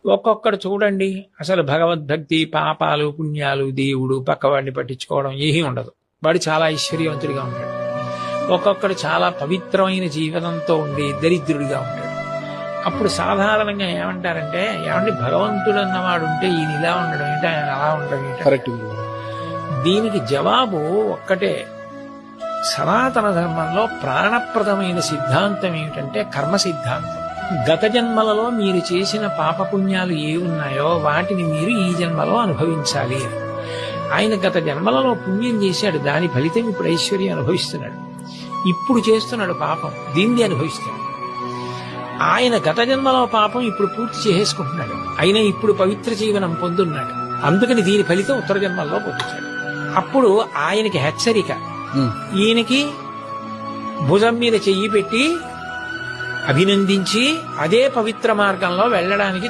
ఒక్కొక్కడు చూడండి అసలు భగవద్భక్తి, పాపాలు, పుణ్యాలు, దేవుడు, పక్కవాడిని పట్టించుకోవడం ఏమీ ఉండదు. వాడు చాలా ఐశ్వర్యవంతుడిగా ఉంటాడు. ఒక్కొక్కడు చాలా పవిత్రమైన జీవనంతో ఉండి దరిద్రుడిగా ఉంటాడు. అప్పుడు సాధారణంగా ఏమంటారంటే, ఏమండి భగవంతుడు అన్నవాడు ఉంటే ఈయన ఇలా ఉండడం ఏంటి, ఆయన అలా ఉండడం ఏంటి? కరెక్ట్. దీనికి జవాబు ఒక్కటే. సనాతన ధర్మంలో ప్రాణప్రదమైన సిద్ధాంతం ఏమిటంటే కర్మ సిద్ధాంతం. గత జన్మలలో మీరు చేసిన పాపపుణ్యాలు ఏ ఉన్నాయో వాటిని మీరు ఈ జన్మలో అనుభవించాలి. ఆయన గత జన్మలలో పుణ్యం చేశాడు, దాని ఫలితం ఇప్పుడు ఐశ్వర్యం అనుభవిస్తున్నాడు. ఇప్పుడు చేస్తున్నాడు పాపం, దీన్ని అనుభవిస్తున్నాడు. ఆయన గత జన్మలో పాపం ఇప్పుడు పూర్తి చేసేసుకుంటున్నాడు, అయినా ఇప్పుడు పవిత్ర జీవనం పొందున్నాడు. అందుకని దీని ఫలితం ఉత్తర జన్మల్లో పొందుతాడు. అప్పుడు ఆయనకి హెచ్చరిక, ఈయనకి భుజం మీద చెయ్యి పెట్టి అభినందించి అదే పవిత్ర మార్గంలో వెళ్ళడానికి